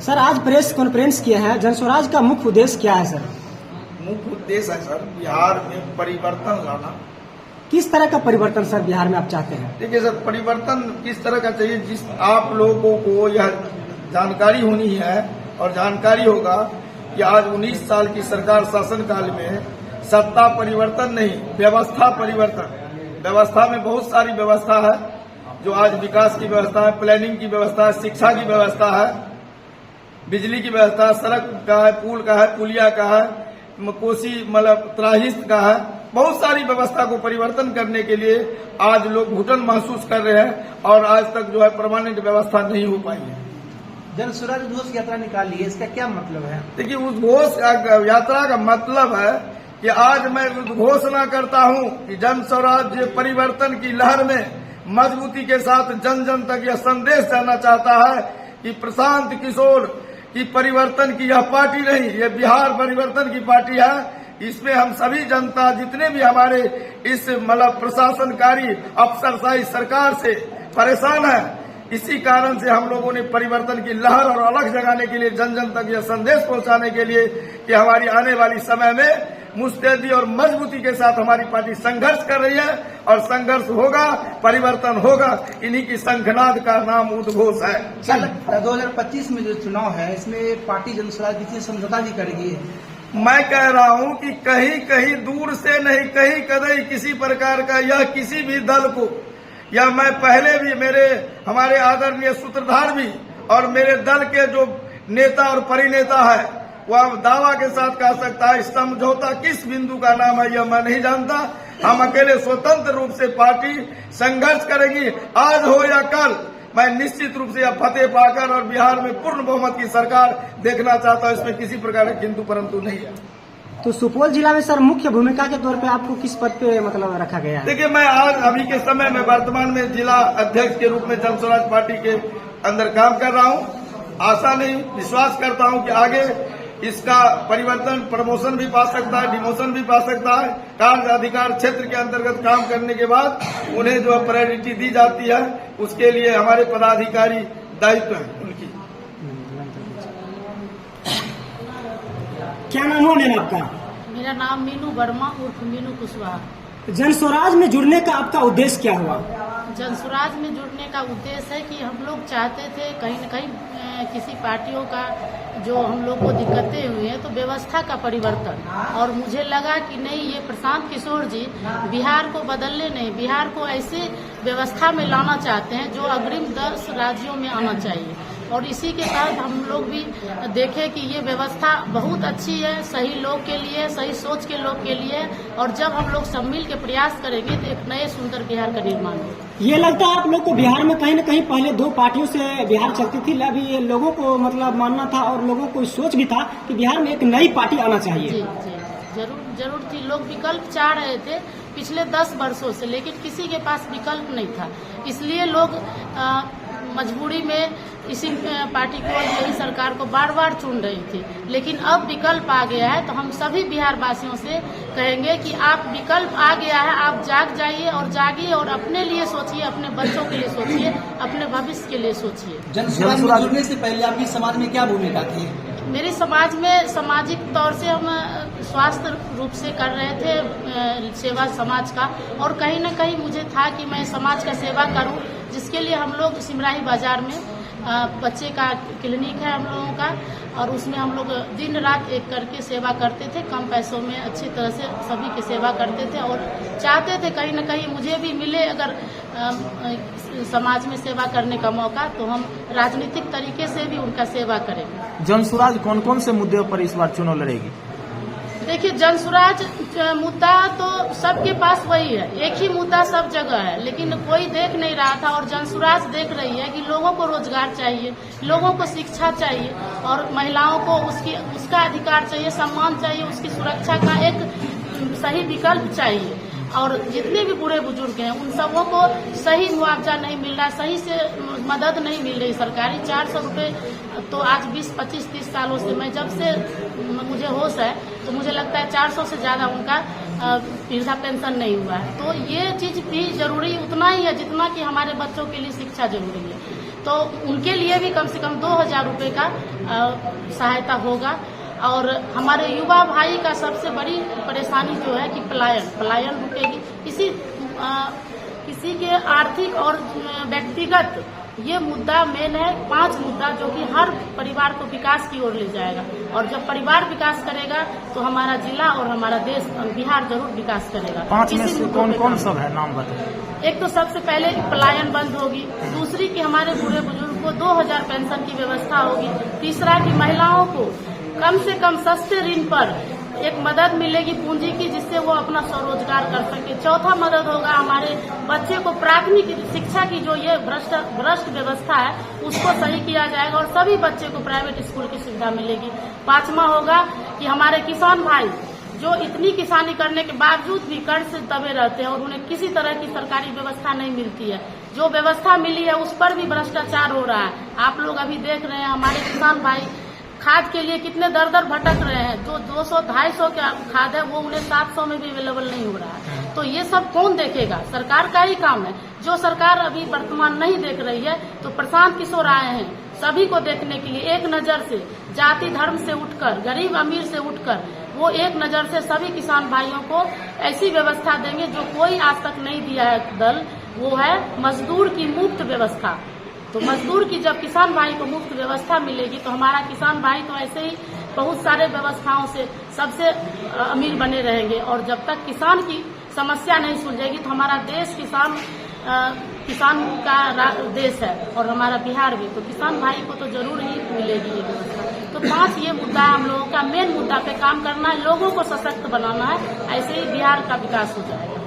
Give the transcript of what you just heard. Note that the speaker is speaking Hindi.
सर आज प्रेस कॉन्फ्रेंस किया है, जनस्वराज का मुख्य उद्देश्य क्या है सर? मुख्य उद्देश्य है सर बिहार में परिवर्तन लाना। किस तरह का परिवर्तन सर बिहार में आप चाहते हैं? देखिए सर, परिवर्तन किस तरह का चाहिए, जिस आप लोगों को यह जानकारी होनी है और जानकारी होगा कि आज 19 साल की सरकार शासनकाल में सत्ता परिवर्तन नहीं, व्यवस्था परिवर्तन। व्यवस्था में बहुत सारी व्यवस्था है, जो आज विकास की व्यवस्था है, प्लानिंग की व्यवस्था है, शिक्षा की व्यवस्था है, बिजली की व्यवस्था, सड़क का है, पुल का है, पुलिया का है, कोसी मतलब त्राहिस्त का है। बहुत सारी व्यवस्था को परिवर्तन करने के लिए आज लोग घुटन महसूस कर रहे हैं और आज तक जो है परमानेंट व्यवस्था नहीं हो पाई है। जनस्वराज घोष यात्रा निकाली है, इसका क्या मतलब है? देखिए, उस घोष यात्रा का मतलब है कि आज मैं घोषणा करता हूं कि जन स्वराज परिवर्तन की लहर में मजबूती के साथ जन जन तक यह संदेश जाना चाहता है कि प्रशांत किशोर की परिवर्तन की यह पार्टी नहीं, यह बिहार परिवर्तन की पार्टी है। इसमें हम सभी जनता, जितने भी हमारे इस मतलब प्रशासनकारी अफसरशाही सरकार से परेशान है, इसी कारण से हम लोगों ने परिवर्तन की लहर और अलग जगाने के लिए जन जन तक यह संदेश पहुंचाने के लिए कि हमारी आने वाली समय में मुस्तैदी और मजबूती के साथ हमारी पार्टी संघर्ष कर रही है और संघर्ष होगा, परिवर्तन होगा। इन्हीं की शंखनाद का नाम उद्घोष है। 2025 में जो चुनाव है, इसमें पार्टी जनस्वराज बीच में समझौता भी करेगी। मैं कह रहा हूं कि कहीं कहीं दूर से नहीं, कहीं कदई किसी प्रकार का यह किसी भी दल को, या मैं पहले भी हमारे आदरणीय सूत्रधार भी और मेरे दल के जो नेता और परिनेता है, वह दावा के साथ कह सकता है समझौता किस बिंदु का नाम है यह मैं नहीं जानता। हम अकेले स्वतंत्र रूप से पार्टी संघर्ष करेगी, आज हो या कल। मैं निश्चित रूप से यह फतेह पाकर और बिहार में पूर्ण बहुमत की सरकार देखना चाहता हूं, इसमें किसी प्रकार का किंतु परंतु नहीं है। तो सुपौल जिला में सर मुख्य भूमिका के तौर पे आपको किस पद पे मतलब रखा गया है? देखिए, मैं आज अभी के समय में वर्तमान में जिला अध्यक्ष के रूप में जनस्वराज पार्टी के अंदर काम कर रहा हूं। आशा नहीं, विश्वास करता हूं कि आगे इसका परिवर्तन, प्रमोशन भी पा सकता है, डिमोशन भी पा सकता है। कार्य अधिकार क्षेत्र के अंतर्गत काम करने के बाद उन्हें जो प्रायोरिटी दी जाती है, उसके लिए हमारे पदाधिकारी दायित्व है उनकी। क्या नाम हो मैम आपका? मेरा नाम मीनू वर्मा उर्फ मीनू कुशवाहा। जनस्वराज में जुड़ने का आपका उद्देश्य क्या हुआ? जनस्वराज में जुड़ने का उद्देश्य है कि हम लोग चाहते थे कहीं न कहीं किसी पार्टियों का जो हम लोग को दिक्कतें हुई हैं, तो व्यवस्था का परिवर्तन। और मुझे लगा कि नहीं, ये प्रशांत किशोर जी बिहार को बदलने नहीं, बिहार को ऐसे व्यवस्था में लाना चाहते हैं जो अग्रिम 10 राज्यों में आना चाहिए। और इसी के तहत हम लोग भी देखे कि ये व्यवस्था बहुत अच्छी है, सही लोग के लिए, सही सोच के लोग के लिए। और जब हम लोग सब मिल के प्रयास करेंगे तो एक नए सुंदर बिहार का निर्माण होगा। ये लगता है आप लोग को बिहार में कहीं न कहीं पहले 2 पार्टियों से बिहार चलती थी, अभी ये लोगों को मतलब मानना था और लोगों को सोच भी था कि बिहार में एक नई पार्टी आना चाहिए। जी जी, जरूर थी। लोग विकल्प चाह रहे थे पिछले 10 वर्षों से, लेकिन किसी के पास विकल्प नहीं था। इसलिए लोग मजबूरी में इसी पार्टी को, यही सरकार को बार बार चुन रही थी। लेकिन अब विकल्प आ गया है, तो हम सभी बिहार वासियों से कहेंगे कि आप विकल्प आ गया है, आप जाग जाइए और जागिए और अपने लिए सोचिए, अपने बच्चों के लिए सोचिए, अपने भविष्य के लिए सोचिए। जनस्वराज में जुड़ने से पहले आपकी समाज में क्या भूमिका थी? मेरे समाज में सामाजिक तौर से हम स्वास्थ्य रूप से कर रहे थे सेवा समाज का, और कहीं न कहीं मुझे था कि मैं समाज का सेवा करूं, जिसके लिए हम लोग सिमराही बाजार में बच्चे का क्लिनिक है हम लोगों का, और उसमें हम लोग दिन रात एक करके सेवा करते थे। कम पैसों में अच्छी तरह से सभी की सेवा करते थे और चाहते थे कहीं न कहीं मुझे भी मिले अगर समाज में सेवा करने का मौका, तो हम राजनीतिक तरीके से भी उनका सेवा करेंगे। जनस्वराज कौन कौन से मुद्दों पर इस बार चुनाव लड़ेगी? देखिए, जनस्वराज मुद्दा तो सबके पास वही है, एक ही मुद्दा सब जगह है, लेकिन कोई देख नहीं रहा था। और जनस्वराज देख रही है कि लोगों को रोजगार चाहिए, लोगों को शिक्षा चाहिए, और महिलाओं को उसका अधिकार चाहिए, सम्मान चाहिए, उसकी सुरक्षा का एक सही विकल्प चाहिए। और जितने भी बूढ़े बुजुर्ग हैं उन सबों को सही मुआवजा नहीं मिल रहा, सही से मदद नहीं मिल रही सरकारी। 400 रुपये तो आज 20, 25, 30 सालों से, मैं जब से मुझे होश है तो मुझे लगता है 400 से ज्यादा उनका वृद्धा पेंशन नहीं हुआ है। तो ये चीज भी जरूरी उतना ही है जितना कि हमारे बच्चों के लिए शिक्षा जरूरी है। तो उनके लिए भी कम से कम 2000 रुपये का सहायता होगा। और हमारे युवा भाई का सबसे बड़ी परेशानी जो है कि पलायन रुकेगी। किसी के आर्थिक और व्यक्तिगत ये मुद्दा मेन है। 5 मुद्दा जो कि हर परिवार को विकास की ओर ले जाएगा, और जब परिवार विकास करेगा तो हमारा जिला और हमारा देश बिहार जरूर विकास करेगा। 5 में से कौन कौन सब है, नाम बताइए। एक तो सबसे पहले पलायन बंद होगी, दूसरी कि हमारे बूढ़े बुजुर्ग को 2000 पेंशन की व्यवस्था होगी, तीसरा कि महिलाओं को कम से कम सस्ते ऋण पर एक मदद मिलेगी पूंजी की, जिससे वो अपना स्वरोजगार कर सके। चौथा मदद होगा हमारे बच्चे को प्राथमिक शिक्षा की जो ये भ्रष्ट व्यवस्था है उसको सही किया जाएगा और सभी बच्चे को प्राइवेट स्कूल की सुविधा मिलेगी। 5वां होगा कि हमारे किसान भाई जो इतनी किसानी करने के बावजूद भी कर्ज से दबे रहते हैं और उन्हें किसी तरह की सरकारी व्यवस्था नहीं मिलती है, जो व्यवस्था मिली है उस पर भी भ्रष्टाचार हो रहा है। आप लोग अभी देख रहे हैं हमारे किसान भाई खाद के लिए कितने दर दर भटक रहे हैं। जो 200-250 का खाद है वो उन्हें 700 में भी अवेलेबल नहीं हो रहा है। तो ये सब कौन देखेगा? सरकार का ही काम है। जो सरकार अभी वर्तमान नहीं देख रही है, तो प्रशांत किशोर आए हैं सभी को देखने के लिए। एक नजर से, जाति धर्म से उठकर, गरीब अमीर से उठकर वो एक नजर से सभी किसान भाइयों को ऐसी व्यवस्था देंगे जो कोई आज तक नहीं दिया है दल, वो है मजदूर की मुफ्त व्यवस्था। तो मजदूर की जब किसान भाई को मुफ्त व्यवस्था मिलेगी तो हमारा किसान भाई तो ऐसे ही बहुत सारे व्यवस्थाओं से सबसे अमीर बने रहेंगे। और जब तक किसान की समस्या नहीं सुलझेगी तो हमारा देश किसान का देश है और हमारा बिहार भी, तो किसान भाई को तो जरूर ही मिलेगी ये व्यवस्था। तो 5 ये मुद्दा हम लोगों का मेन मुद्दा पे काम करना है, लोगों को सशक्त बनाना है, ऐसे ही बिहार का विकास हो जाएगा।